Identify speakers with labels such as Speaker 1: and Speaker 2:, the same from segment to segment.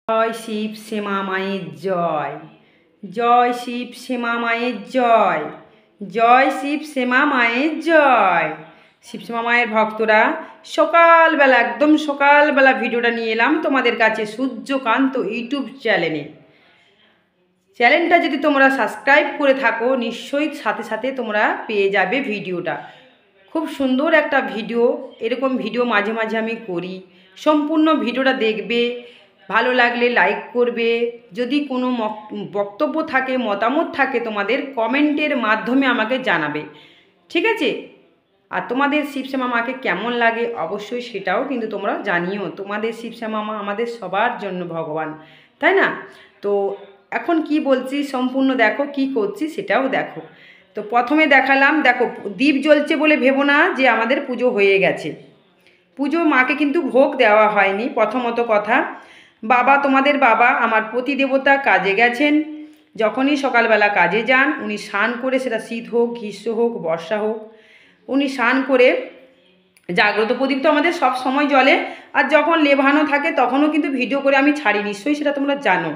Speaker 1: জয় শিব শ্যামা মায়ের জয়। জয় শিব শ্যামা মায়ের জয়। জয় শিব শ্যামা মায়ের জয়। শিব শ্যামা মায়ের ভক্তরা সকালবেলা একদম সকালবেলা ভিডিওটা নিয়ে এলাম তোমাদের কাছে সূর্যকান্ত ইউটিউব চ্যানেলটা যদি তোমরা সাবস্ক্রাইব করে থাকো নিশ্চয়ই সাথে সাথে তোমরা পেয়ে যাবে ভিডিওটা। খুব সুন্দর একটা ভিডিও, এরকম ভিডিও মাঝে মাঝে আমি করি। সম্পূর্ণ ভিডিওটা দেখবে, ভালো লাগলে লাইক করবে। যদি কোনো বক্তব্য থাকে, মতামত থাকে, তোমাদের কমেন্টের মাধ্যমে আমাকে জানাবে, ঠিক আছে? আর তোমাদের শিবশ্যামা মাকে কেমন লাগে অবশ্যই সেটাও কিন্তু তোমরা জানিও। তোমাদের শিবশ্যামা মা আমাদের সবার জন্য ভগবান, তাই না? তো এখন কি বলছি সম্পূর্ণ দেখো, কি করছি সেটাও দেখো। তো প্রথমে দেখালাম, দেখো দীপ জ্বলছে বলে ভেবো না যে আমাদের পুজো হয়ে গেছে। পুজো মাকে কিন্তু ভোগ দেওয়া হয়নি। প্রথমত কথা, বাবা, তোমাদের বাবা আমার প্রতিদেবতা কাজে গেছেন। যখনই সকালবেলা কাজে যান উনি স্নান করে, সেটা শীত হোক, গ্রীষ্ম হোক, বর্ষা হোক, উনি স্নান করে জাগ্রত প্রদীপ তো আমাদের সব সময় জ্বলে। আর যখন লেভানো থাকে তখনও কিন্তু ভিডিও করে আমি ছাড়ি, নিশ্চয়ই সেটা তোমরা জানো।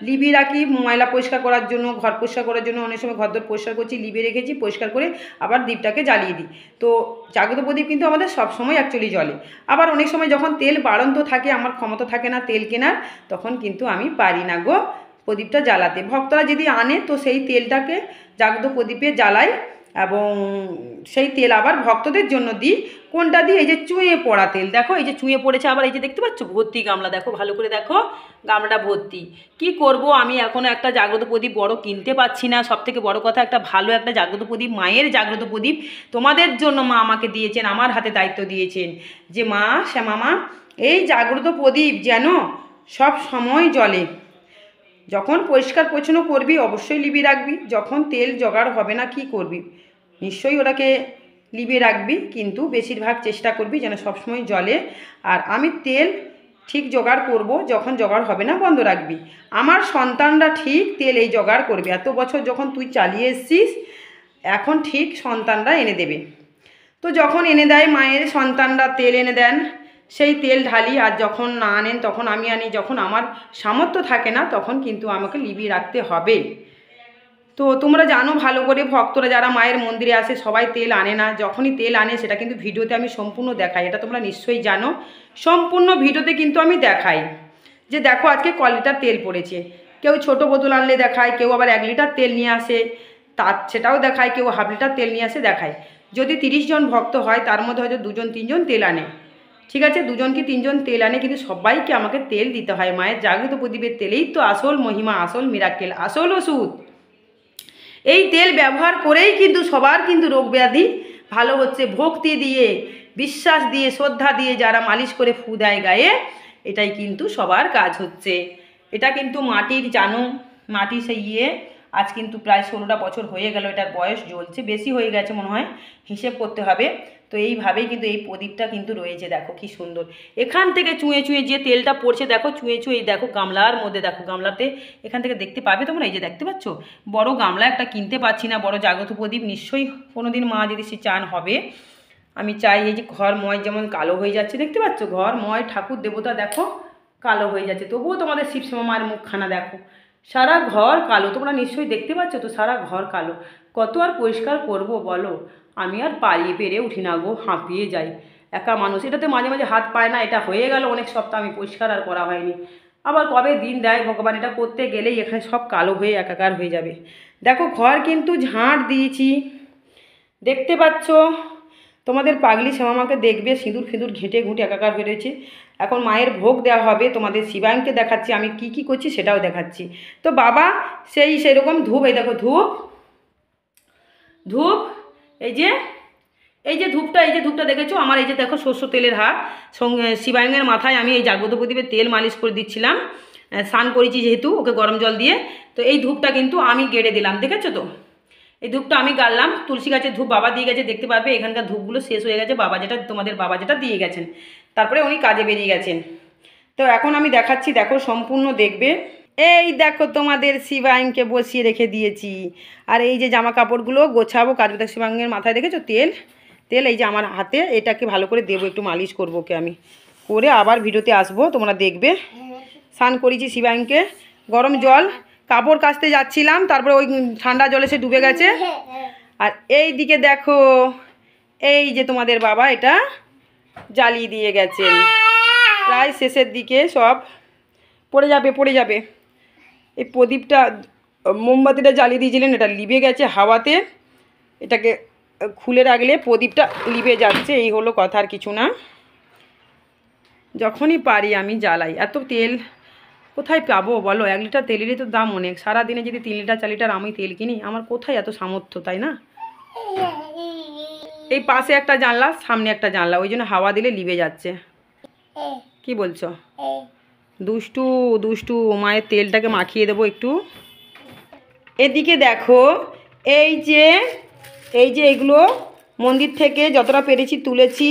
Speaker 1: লিবি রাখি ময়লা পরিষ্কার করার জন্য, ঘর পরিষ্কার করার জন্য। অনেক সময় ঘর দর পরিষ্কার করছি, লিবে রেখেছি, পরিষ্কার করে আবার দ্বীপটাকে জ্বালিয়ে দিই। তো জাগ্রত প্রদীপ কিন্তু আমাদের সব সময় অ্যাকচুয়ালি জ্বলে। আবার অনেক সময় যখন তেল বাড়ন্ত থাকে, আমার ক্ষমতা থাকে না তেল কেনার, তখন কিন্তু আমি পারি না গো প্রদীপটা জ্বালাতে। ভক্তরা যদি আনে তো সেই তেলটাকে জাগ্রত প্রদীপে জ্বালাই এবং সেই তেল আবার ভক্তদের জন্য দিই। কোনটা দিই? এই যে চুঁয়ে পড়া তেল, দেখো এই যে চুঁয়ে পড়েছে। আবার এই যে দেখতে পাচ্ছ ভর্তি গামলা, দেখো ভালো করে দেখো, গামলাটা ভর্তি। কি করব, আমি এখনও একটা জাগ্রত প্রদীপ বড় কিনতে পাচ্ছি না। সব থেকে বড় কথা, একটা ভালো একটা জাগ্রত প্রদীপ, মায়ের জাগ্রত প্রদীপ তোমাদের জন্য মা আমাকে দিয়েছেন, আমার হাতে দায়িত্ব দিয়েছেন যে মা, শ্যামা মা, এই জাগ্রত প্রদীপ যেন সব সময় জ্বলে। যখন পরিষ্কার পরিচ্ছন্ন করবি অবশ্যই লিবি রাখবি, যখন তেল জোগাড় হবে না কি করবি, নিশ্চয়ই ওটাকে লিবে রাখবি, কিন্তু বেশিরভাগ চেষ্টা করবি যেন সবসময় জ্বলে। আর আমি তেল ঠিক জোগাড় করব, যখন জোগাড় হবে না বন্ধ রাখবি। আমার সন্তানরা ঠিক তেল এই জোগাড় করবে। এত বছর যখন তুই চালিয়ে এসছিস, এখন ঠিক সন্তানরা এনে দেবে। তো যখন এনে দেয় মায়ের সন্তানরা তেল এনে দেন, সেই তেল ঢালি। আর যখন না আনেন তখন আমি আনি। যখন আমার সামর্থ্য থাকে না তখন কিন্তু আমাকে লিবিয়ে রাখতে হবে। তো তোমরা জানো ভালো করে, ভক্তরা যারা মায়ের মন্দিরে আসে সবাই তেল আনে না। যখনই তেল আনে সেটা কিন্তু ভিডিওতে আমি সম্পূর্ণ দেখাই, এটা তোমরা নিশ্চয়ই জানো। সম্পূর্ণ ভিডিওতে কিন্তু আমি দেখাই যে দেখো আজকে ক লিটার তেল পড়েছে। কেউ ছোটো বোতল আনলে দেখায়, কেউ আবার 1 লিটার তেল নিয়ে আসে, তার সেটাও দেখায়, কেউ হাফ লিটার তেল নিয়ে আসে দেখায়। যদি 30 জন ভক্ত হয় তার মধ্যে হয়তো 2 জন 3 জন তেল আনে, ঠিক আছে, 2 জন কি 3 জন তেল আনে, কিন্তু সবাইকে আমাকে তেল দিতে হয়। মায়ের জাগ্রত প্রদীপের তেলেই তো আসল মহিমা, আসল মিরাক্কেল, আসল ওষুধ। এই তেল ব্যবহার করেই কিন্তু সবার কিন্তু রোগ ব্যাধি ভালো হচ্ছে। ভক্তি দিয়ে, বিশ্বাস দিয়ে, শ্রদ্ধা দিয়ে যারা মালিশ করে ফু দেয় গায়ে, এটাই কিন্তু সবার কাজ হচ্ছে। এটা কিন্তু মাটির, জানো মাটি সেই আজ কিন্তু প্রায় 16টা বছর হয়ে গেল এটার বয়স, জ্বলছে, বেশি হয়ে গেছে মনে হয়, হিসেব করতে হবে। তো এইভাবেই কিন্তু এই প্রদীপটা কিন্তু রয়েছে, দেখো কি সুন্দর। এখান থেকে চুঁয়ে চুঁয়ে যে তেলটা পড়ছে দেখো, চুঁয়ে চুঁয়ে দেখো গামলার মধ্যে, দেখো গামলাতে এখান থেকে দেখতে পাবে তোমরা, এই যে দেখতে পাচ্ছ বড় গামলা একটা কিনতে পাচ্ছি না, বড় জাগ্রত প্রদীপ। নিশ্চয়ই কোনোদিন মা যদি সে চান হবে, আমি চাই। এই যে ঘরময় যেমন কালো হয়ে যাচ্ছে, দেখতে পাচ্ছ ঘরময় ঠাকুর দেবতা দেখো কালো হয়ে যাচ্ছে, তবুও তোমাদের শিবশ্যামা মায়ের মুখখানা দেখো, সারা ঘর কালো। তোমরা নিশ্চয়ই দেখতে পাচ্ছ তো, সারা ঘর কালো। কত আর পরিষ্কার করব বলো, আমি আর পেরে উঠি না গো, হাঁপিয়ে যাই। একা মানুষ, এটাতে মাঝে মাঝে হাত পায় না। এটা হয়ে গেল অনেক সপ্তাহ আমি পরিষ্কার আর করা হয়নি। আবার কবে দিন দেয় ভগবান, এটা করতে গেলেই এখানে সব কালো হয়ে একাকার হয়ে যাবে। দেখো ঘর কিন্তু ঝাঁট দিয়েছি, দেখতে পাচ্ছ। তোমাদের পাগলি শ্যামা মাকে দেখবে সিঁদুর ফিঁদুর ঘেঁটে ঘুঁটে একাকার হয়ে রয়েছে। এখন মায়ের ভোগ দেওয়া হবে, তোমাদের শিবায়নকে দেখাচ্ছি আমি কি কি করছি সেটাও দেখাচ্ছি। তো বাবা সেরকম ধূপ, এই দেখো ধূপ ধূপ, এই যে ধূপটা দেখেছো আমার, এই যে দেখো সর্ষ তেলের হাত, সঙ্গে শিবায়নের মাথায় আমি এই জাগ্রত প্রদীপের তেল মালিশ করে দিচ্ছিলাম। স্নান করেছি যেহেতু ওকে গরম জল দিয়ে, তো এই ধূপটা কিন্তু আমি গেড়ে দিলাম, দেখেছো তো। এই ধূপটা আমি গাড়লাম, তুলসী গাছের ধূপ বাবা দিয়ে গেছে, দেখতে পারবে এখানকার ধূপগুলো শেষ হয়ে গেছে। বাবা যেটা, তোমাদের বাবা যেটা দিয়ে গেছেন, তারপরে উনি কাজে বেরিয়ে গেছেন। তো এখন আমি দেখাচ্ছি, দেখো সম্পূর্ণ দেখবে। এই দেখো তোমাদের শিবায়নকে বসিয়ে রেখে দিয়েছি, আর এই যে জামা কাপড়গুলো গোছাবো কাজে। শিবায়নের মাথায় দেখেছো তেল, এই যে আমার হাতে, এটাকে ভালো করে দেবো, একটু মালিশ করবো ওকে আমি, করে আবার ভিডিওতে আসবো, তোমরা দেখবে। স্নান করেছি শিবায়নকে। গরম জল, কাপড় কাচতে যাচ্ছিলাম, তারপরে ওই ঠান্ডা জলে সে ডুবে গেছে। আর এই দিকে দেখো, এই যে তোমাদের বাবা এটা জ্বালিয়ে দিয়ে গেছেন, প্রায় শেষের দিকে সব পড়ে যাবে। এই প্রদীপটা, মোমবাতিটা জ্বালিয়ে দিয়েছিলেন, এটা লিভে গেছে হাওয়াতে। এটাকে খুলে রাখলে প্রদীপটা লিভে যাচ্ছে, এই হলো কথা, আর কিছু না। যখনই পারি আমি জ্বালাই। এত তেল কোথায় পাবো বলো? 1 লিটার তেলেরই তো দাম অনেক। সারাদিনে যদি 3 লিটার 4 লিটার আমি তেল কিনি, আমার কোথায় এত সামর্থ্য, তাই না? এই পাশে একটা জানলা, সামনে একটা জানলা, ওই জন্য হাওয়া দিলে লিভে যাচ্ছে। কি বলছো? দুষ্টু দুষ্টু, মায়ের তেলটাকে মাখিয়ে দেবো একটু। এদিকে দেখো, এই যে এগুলো মন্দির থেকে যতটা পেরেছি তুলেছি।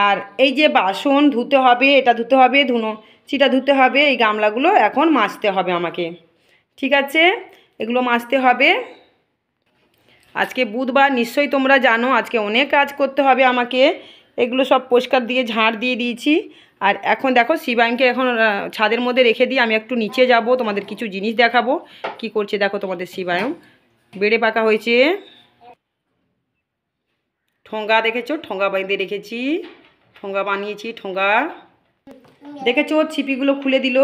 Speaker 1: আর এই যে বাসন ধুতে হবে, এটা ধুতে হবে, চিটা ধুতে হবে, এই গামলাগুলো এখন মাজতে হবে আমাকে। ঠিক আছে, এগুলো মাজতে হবে। আজকে বুধবার, নিশ্চয়ই তোমরা জানো আজকে অনেক কাজ করতে হবে আমাকে। এগুলো সব পরিষ্কার দিয়ে ঝাড় দিয়ে দিয়েছি। আর এখন দেখো শিবায়নকে এখন ছাদের মধ্যে রেখে দিয়ে আমি একটু নিচে যাব, তোমাদের কিছু জিনিস দেখাবো কি করছে। দেখো তোমাদের শিবায়ন বেড়ে পাকা হয়েছে, ঠোঙ্গা দেখেছো, ঠোঙ্গা বেঁধে রেখেছি, ঠোঙ্গা বানিয়েছি, ঠোঙ্গা দেখেছো। ছিপিগুলো খুলে দিল।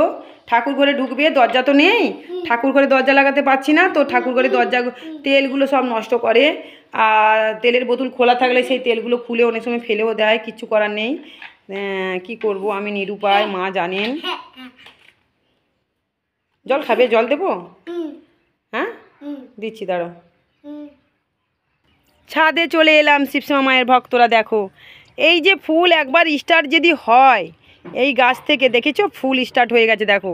Speaker 1: ঠাকুর ঘরে ঢুকবে, দরজা তো নেই, ঠাকুর ঘরে দরজা লাগাতে পারছি না, তো ঠাকুর ঘরে দরজা তেলগুলো সব নষ্ট করে। আর তেলের বোতল খোলা থাকলে সেই তেলগুলো খুলে অনেক সময় ফেলেও দেয়, কিচ্ছু করার নেই। কি করব আমি, নিরুপায়, মা জানেন। জল খাবে? জল দেবো? হ্যাঁ দিচ্ছি, দাঁড়াও। ছাদে চলে এলাম, শিবশ্যামা মায়ের ভক্তরা দেখো, এই যে ফুল একবার স্টার্ট যদি হয় এই গাছ থেকে, দেখেছো ফুল স্টার্ট হয়ে গেছে। দেখো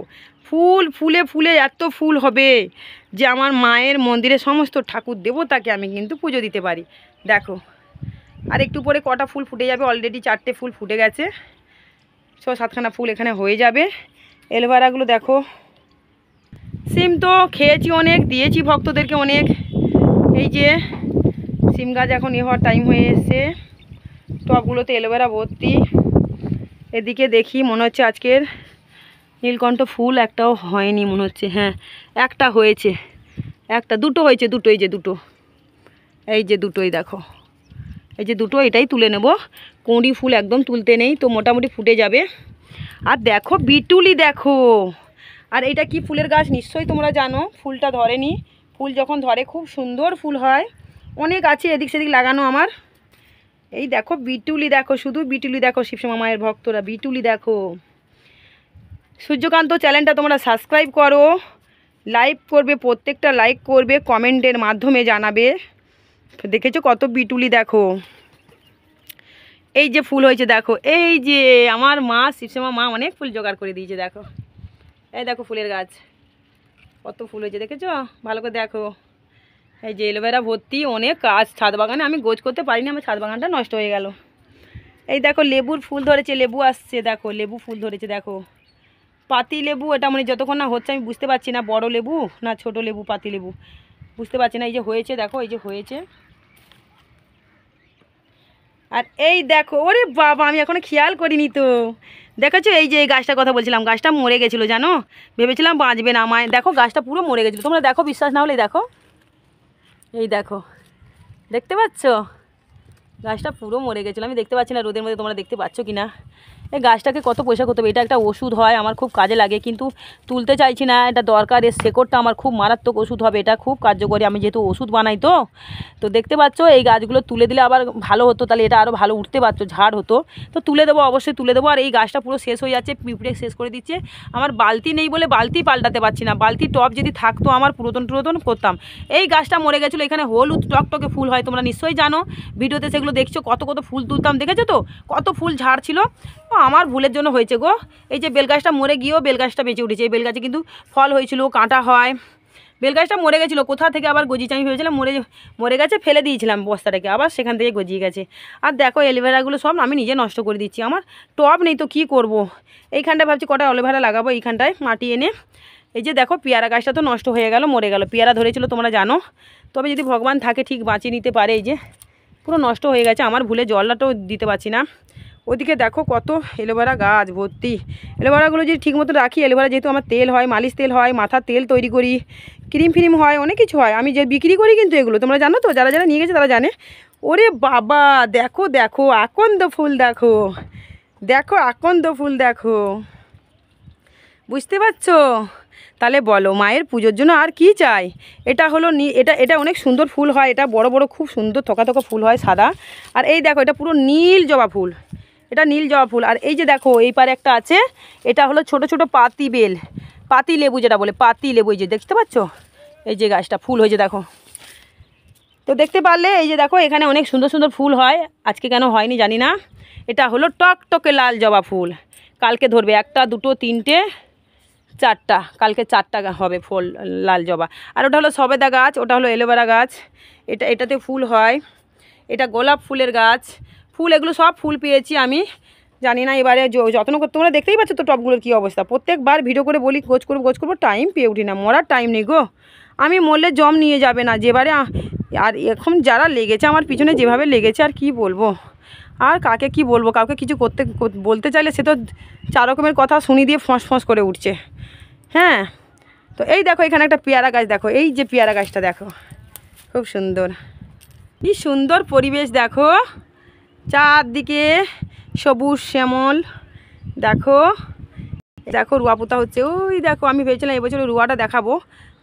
Speaker 1: ফুলে এত ফুল হবে যে আমার মায়ের মন্দিরে সমস্ত ঠাকুর দেবতাকে আমি কিন্তু পুজো দিতে পারি। দেখো আর একটু পরে কটা ফুল ফুটে যাবে, অলরেডি 4টে ফুল ফুটে গেছে, 6-7খানা ফুল এখানে হয়ে যাবে। এলোভেরাগুলো দেখো, সিম তো খেয়েছি অনেক, দিয়েছি ভক্তদেরকে অনেক। এই যে সিম গাছ এখন হওয়ার টাইম হয়ে এসছে, টবগুলোতে এলোভেরা ভর্তি। এদিকে দেখি মনে হচ্ছে আজকের নীলকণ্ঠ ফুল একটাও হয়নি মনে হচ্ছে। হ্যাঁ একটা হয়েছে, দুটো হয়েছে, এই যে দুটোই দেখো, এই যে দুটো, এটাই তুলে নেব। কুঁড়ি ফুল একদম তুলতে নেই, তো মোটামুটি ফুটে যাবে। আর দেখো বিটুলি দেখো, আর এটা কি ফুলের গাছ নিশ্চয়ই তোমরা জানো, ফুলটা ধরেনি। ফুল যখন ধরে খুব সুন্দর ফুল হয়, অনেক আছে এদিক সেদিক লাগানো আমার। এই দেখো বিটুলি দেখো, শুধু বিটুলি দেখো, শিবশ্যামা মায়ের ভক্তরা বিটুলি দেখো। সূর্যকান্ত চ্যানেলটা তোমরা সাবস্ক্রাইব করো, লাইক করবে, প্রত্যেকটা লাইক করবে, কমেন্টের মাধ্যমে জানাবে। দেখেছো কত বিটুলি দেখো। এই যে ফুল হয়েছে দেখো, এই যে আমার মা শিবশ্যামা মা অনেক ফুল জোগাড় করে দিয়েছে। দেখো এই দেখো ফুলের গাছ কত ফুল হয়েছে, দেখেছো? ভালো করে দেখো। এই যে এলোভেরা ভর্তি, অনেক কাজ ছাদ বাগানে, আমি গোছ করতে পারিনি, আমার ছাদ বাগানটা নষ্ট হয়ে গেল। এই দেখো লেবুর ফুল ধরেছে, লেবু আসছে, দেখো লেবু ফুল ধরেছে দেখো। পাতি লেবু, এটা মানে যতক্ষণ না হচ্ছে আমি বুঝতে পারছি না বড় লেবু না ছোট লেবু, পাতি লেবু বুঝতে পারছি না। এই যে হয়েছে দেখো, এই যে হয়েছে। আর এই দেখো, ওরে বাবা আমি এখনো খেয়াল করিনি তো, দেখেছো? এই যে এই গাছটার কথা বলছিলাম, গাছটা মরে গেছিলো জানো, ভেবেছিলাম বাঁচবে না আমায়। দেখো গাছটা পুরো মরে গেছিলো, তোমরা দেখো, বিশ্বাস না হলে দেখো, এই দেখো, দেখতে পাচ্ছ? গাছটা পুরো মরে গেছিলো, আমি দেখতে পাচ্ছি না রোদের মধ্যে, তোমরা দেখতে পাচ্ছ কি না? এই গাছটাকে কত পয়সা করতে হবে, এটা একটা ওষুধ হয়, আমার খুব কাজে লাগে, কিন্তু তুলতে চাইছি না, এটা দরকার। এর শেকড়টা আমার খুব মারাত্মক ওষুধ হবে, এটা খুব কার্যকরী, আমি যেহেতু ওষুধ বানাই। তো দেখতে পাচ্ছ এই গাছগুলো তুলে দিলে আবার ভালো হতো, তাহলে এটা আরও ভালো উঠতে পারতো, ঝাড় হতো। তো তুলে দেবো, অবশ্যই তুলে দেবো। আর এই গাছটা পুরো শেষ হয়ে যাচ্ছে, পিঁপড়ে শেষ করে দিচ্ছে। আমার বালতি নেই বলে বালতি পাল্টাতে পারছি না, বালতি টব যদি থাকতো আমার পুরাতন করতাম। এই গাছটা মরে গেছিলো, এখানে হলুদ টকটকে ফুল হয়, তোমরা নিশ্চয়ই জানো, ভিডিওতে সেগুলো দেখছো, কত ফুল তুলতাম, দেখেছো তো কত ফুল ঝাড় ছিল। আমার ভুলের জন্য হয়েছে গো। এই যে বেলগাছটা মরে গিয়েও বেলগাছটা বেঁচে উঠেছে, এই বেলগাছে কিন্তু ফল হয়েছিল, কাঁটা হয়। বেলগাছটা মরে গেছিলো, কোথা থেকে আবার গজিয়েছে, আমি ভেবেছিলাম মরে গেছে, ফেলে দিয়েছিলাম বস্তাটাকে, আবার সেখান থেকে গজিয়ে গেছে। আর দেখো এলোভেরাগুলো সব আমি নিজে নষ্ট করে দিচ্ছি, আমার টব নেই তো কী করব। এইখানটায় ভাবছি কটা অ্যালোভেরা লাগাবো, এইখানটায় মাটি এনে। এই যে দেখো পেয়ারা গাছটা তো নষ্ট হয়ে গেল, মরে গেল, পেয়ারা ধরেছিল তোমরা জানো, তবে যদি ভগবান থাকে ঠিক বাঁচিয়ে নিতে পারে। এই যে পুরো নষ্ট হয়ে গেছে, আমার ভুলে জলটাও দিতে পারছি না, ওদিকে দেখো কত এলোভেরা গাছ ভর্তি। এলোভেরাগুলো যদি ঠিক মতো রাখি, এলোভেরা যেহেতু আমার তেল হয়, মালিশ তেল হয়, মাথার তেল তৈরি করি, ক্রিম ফ্রিম হয়, অনেক কিছু হয়। আমি যে বিক্রি করি কিন্তু এগুলো তোমরা জানো তো, যারা যারা নিয়ে গেছে তারা জানে। ওরে বাবা দেখো দেখো আকন্দ ফুল দেখো, দেখো আকন্দ ফুল দেখো, বুঝতে পারছো? তাহলে বলো মায়ের পুজোর জন্য আর কি চাই। এটা হলো এটা এটা অনেক সুন্দর ফুল হয়, এটা বড় বড় খুব সুন্দর থোকা থোকা ফুল হয় সাদা। আর এই দেখো এটা পুরো নীল জবা ফুল, এটা নীল জবা ফুল। আর এই যে দেখো এই পারে একটা আছে, এটা হলো ছোট ছোট পাতি বেল, পাতি লেবু যেটা বলে, পাতি লেবু। এই যে দেখতে পাচ্ছ এই যে গাছটা ফুল হয়েছে দেখো। তো দেখতে পারলে এই যে দেখো এখানে অনেক সুন্দর সুন্দর ফুল হয়, আজকে কেন হয়নি জানি না। এটা হলো টকটকে লাল জবা ফুল, কালকে ধরবে 1টা 2টো 3টে 4টা, কালকে 4টা হবে ফুল লাল জবা। আর ওটা হলো সবেদা গাছ, ওটা হলো এলোভেরা গাছ, এটাতে ফুল হয়। এটা গোলাপ ফুলের গাছ, ফুল এগুলো সব ফুল পেয়েছি আমি, জানি না এবারে যত্ন করতে। তোমরা দেখতেই পাচ্ছ তো টবগুলোর কী অবস্থা। প্রত্যেকবার ভিডিও করে বলি গোছ করবো, টাইম পেয়ে উঠি না, মরার টাইম নেই গো। আমি মরলে জম নিয়ে যাবে না যেবারে। আর এখন যারা লেগেছে আমার পিছনে যেভাবে লেগেছে আর কি বলবো, আর কাকে কি বলবো। কাউকে কিছু বলতে চাইলে সে তো 4 রকমের কথা শুনি দিয়ে ফোঁস করে উঠছে। হ্যাঁ, তো এই দেখো এখানে একটা পেয়ারা গাছ দেখো, এই যে পেয়ারা গাছটা দেখো খুব সুন্দর, কি সুন্দর পরিবেশ দেখো, চারদিকে সবুজ শ্যামল। দেখো দেখো রুয়া পোতা হচ্ছে, ওই দেখো আমি ভেবেছিলাম এবছর রুয়াটা দেখাবো,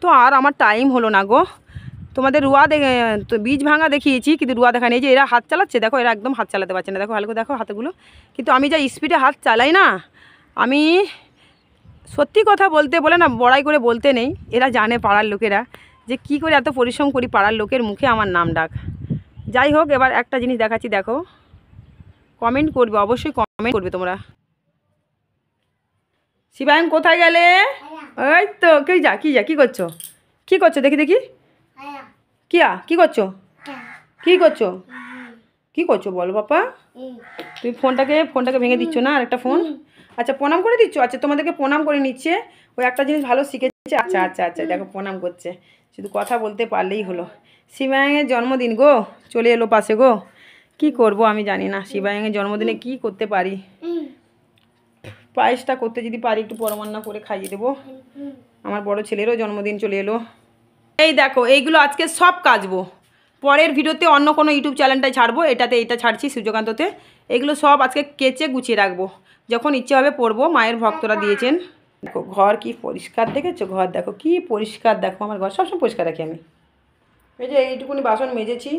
Speaker 1: তো আর আমার টাইম হলো না গো। তোমাদের রুয়া তো বীজ ভাঙা দেখিয়েছি কিন্তু রুয়া দেখা নেই। যে এরা হাত চালাচ্ছে দেখো, এরা একদম হাত চালাতে পারছে না, দেখো হালকা দেখো হাতগুলো। কিন্তু আমি যা স্পিডে হাত চালাই না, আমি সত্যি কথা বলতে বলে না, বড়াই করে বলতে নেই, এরা জানে পাড়ার লোকেরা যে কি করে এত পরিশ্রম করি, পাড়ার লোকের মুখে আমার নাম ডাক। যাই হোক, এবার একটা জিনিস দেখাচ্ছি দেখো, কমেন্ট করবে অবশ্যই, কমেন্ট করবে তোমরা। শিবায়ন কোথায় গেলে? ওই তো কী কী করছো, কী করছো দেখি দেখি, কি করছো, কি করছো বলো পাপা? তুমি ফোনটাকে ভেঙে দিচ্ছ না, আর একটা ফোন। আচ্ছা প্রণাম করে দিচ্ছ, আচ্ছা তোমাদেরকে প্রণাম করে নিচ্ছে। ওই একটা জিনিস ভালো শিখেছে। আচ্ছা আচ্ছা আচ্ছা দেখো প্রণাম করছে, শুধু কথা বলতে পারলেই হলো। শিবায়নের জন্মদিন গো, চলে এলো পাশে গো, কি করব আমি জানি না। শিবায়নের জন্মদিনে কি করতে পারি, পায়েসটা করতে যদি পারি একটু পরমান্না করে খাইয়ে দেবো। আমার বড় ছেলেরও জন্মদিন চলে এলো। এই দেখো এইগুলো আজকে সব কাচবো, পরের ভিডিওতে অন্য কোনো ইউটিউব চ্যানেলটাই ছাড়বো, এটা ছাড়ছি সূর্যকান্ততে। এগুলো সব আজকে কেচে গুছিয়ে রাখবো, যখন ইচ্ছে হবে পরবো। মায়ের ভক্তরা দিয়েছেন। দেখো ঘর কি পরিষ্কার দেখেছো, ঘর দেখো কি পরিষ্কার, দেখো আমার ঘর সবসময় পরিষ্কার রাখি আমি। এই যে এইটুকুনি বাসন মেজেছি,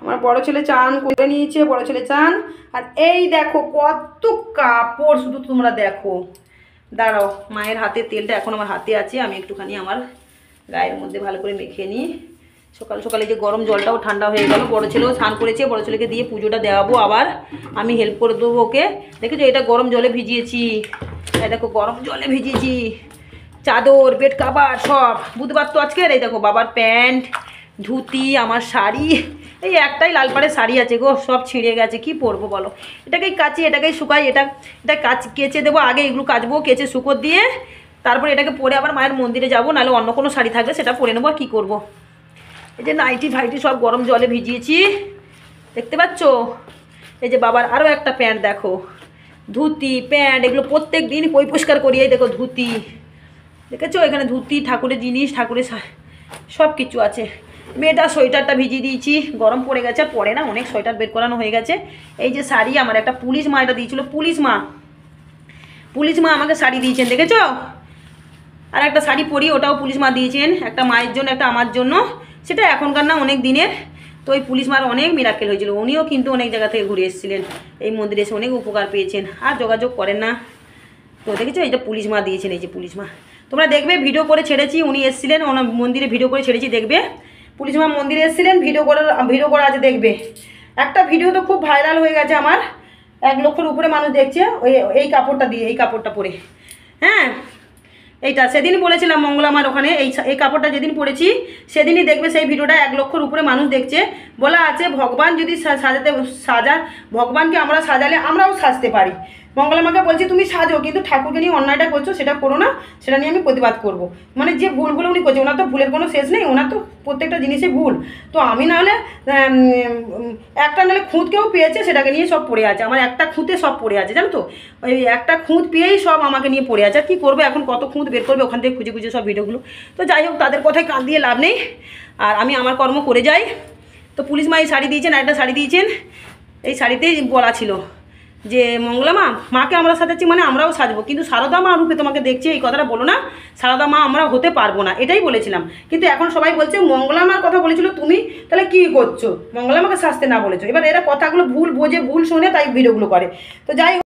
Speaker 1: আমার বড় ছেলে চান করে নিয়েছে, বড় ছেলে চান। আর এই দেখো কত কাপড়, শুধু তোমরা দেখো। দাঁড়াও, মায়ের হাতে তেলটা এখন আমার হাতে আছে, আমি একটুখানি আমার গায়ের মধ্যে ভালো করে মেখে নিই। সকাল সকালে যে গরম জলটাও ঠান্ডা হয়ে গেল, বড় ছেলেও স্নান করেছে, বড় ছেলেকে দিয়ে পুজোটা দেওয়াবো, আবার আমি হেল্প করে দেবো ওকে। দেখেছো এটা গরম জলে ভিজিয়েছি, এই দেখো গরম জলে ভিজিয়েছি, চাদর বেড কাভার সব। বুধবার তো আজকে। এই দেখো বাবার প্যান্ট, ধুতি, আমার শাড়ি, এই একটাই লাল পাড়ের শাড়ি আছে গো, সব ছিঁড়ে গেছে, কি পরবো বলো। এটাকেই কাচি, এটাকেই শুকাই, এটা কেচে দেবো আগে, এগুলো কাচবো, কেচে শুকো দিয়ে তারপরে এটাকে পরে আবার মায়ের মন্দিরে যাবো, নাহলে অন্য কোনো শাড়ি থাকলে সেটা পরে নেবো। আর কী করবো, এই যে নাইটি ফাইটি সব গরম জলে ভিজিয়েছি, দেখতে পাচ্ছ। এই যে বাবার আরও একটা প্যান্ট দেখো, ধুতি প্যান্ট, এগুলো প্রত্যেক দিন পরিষ্কার করি। এই দেখো ধুতি, দেখেছো এখানে ধুতি, ঠাকুরের জিনিস, ঠাকুরের সব কিছু আছে। মেয়েটার সোয়েটারটা ভিজিয়ে দিয়েছি, গরম পড়ে গেছে, পরে না অনেক সোয়েটার বের করানো হয়ে গেছে। এই যে শাড়ি, আমার একটা পুলিশ মা এটা দিয়েছিল, পুলিশ মা আমাকে শাড়ি দিয়েছেন, দেখেছো। আর একটা শাড়ি পরি, ওটাও পুলিশ মা দিয়েছেন, একটা মায়ের জন্য একটা আমার জন্য, সেটা এখনকার না অনেক দিনের। তো ওই পুলিশ মার অনেক মিরাকেল হয়েছিল, উনিও কিন্তু অনেক জায়গা থেকে ঘুরে এসেছিলেন, এই মন্দিরে এসে অনেক উপকার পেয়েছেন, আর যোগাযোগ করেন না। তো দেখেছো এইটা পুলিশ মা দিয়েছেন, এই যে পুলিশ মা, তোমরা দেখবে ভিডিও করে ছেড়েছি, উনি এসেছিলেন ওনার মন্দিরে, ভিডিও করে ছেড়েছি দেখবে। পুলিশ মা মন্দিরে এসেছিলেন, ভিডিও করা আছে দেখবে। একটা ভিডিও তো খুব ভাইরাল হয়ে গেছে আমার, 1 লক্ষের উপরে মানুষ দেখছে এই কাপড়টা দিয়ে, এই কাপড়টা পরে। হ্যাঁ এইটা সেদিন বলেছিলাম মঙ্গলামার ওখানে, এই কাপড়টা যেদিন পরেছি সেদিনই দেখবে সেই ভিডিওটা 1 লক্ষের উপরে মানুষ দেখছে। বলা আছে ভগবান যদি ভগবানকে আমরা সাজালে আমরাও সাজতে পারি। মঙ্গলা মাকে বলছি তুমি সাজো, কিন্তু ঠাকুরকে নিয়ে অন্যায়টা করছো সেটা করো না, সেটা নিয়ে আমি প্রতিবাদ করব। মানে যে ভুলগুলো উনি করছে, ওনার তো ভুলের কোনো শেষ নেই, ওনার তো প্রত্যেকটা জিনিসে ভুল। তো আমি নাহলে একটা নাহলে খুঁতকেও পেয়েছে, সেটাকে নিয়ে সব পড়ে আছে, আমার একটা খুঁতে সব পড়ে আছে, জানো তো, ওই একটা খুঁত পেয়েই সব আমাকে নিয়ে পড়ে আছে। আর কী করবো এখন, কত খুঁত বের করবে ওখান থেকে খুঁজে খুঁজে সব ভিডিওগুলো। তো যাই হোক, তাদের কথায় কান দিয়ে লাভ নেই, আর আমি আমার কর্ম করে যাই। তো পুলিশ মা এই শাড়ি দিয়েছেন, একটা শাড়ি দিয়েছেন, এই শাড়িতেই বলা ছিল যে মঙ্গলা মা, মাকে আমরা সাজাচ্ছি মানে আমরাও সাজবো, কিন্তু সারদা মা রূপে তোমাকে দেখছি এই কথাটা বলো না, সারদা মা আমরা হতে পারবো না, এটাই বলেছিলাম। কিন্তু এখন সবাই বলছে মঙ্গলা মার কথা বলেছিল তুমি, তাহলে কী করছো, মঙ্গলা মাকে সাজতে না বলেছো। এবার এরা কথাগুলো ভুল বোঝে, ভুল শুনে তাই ভিডিওগুলো করে। তো যাই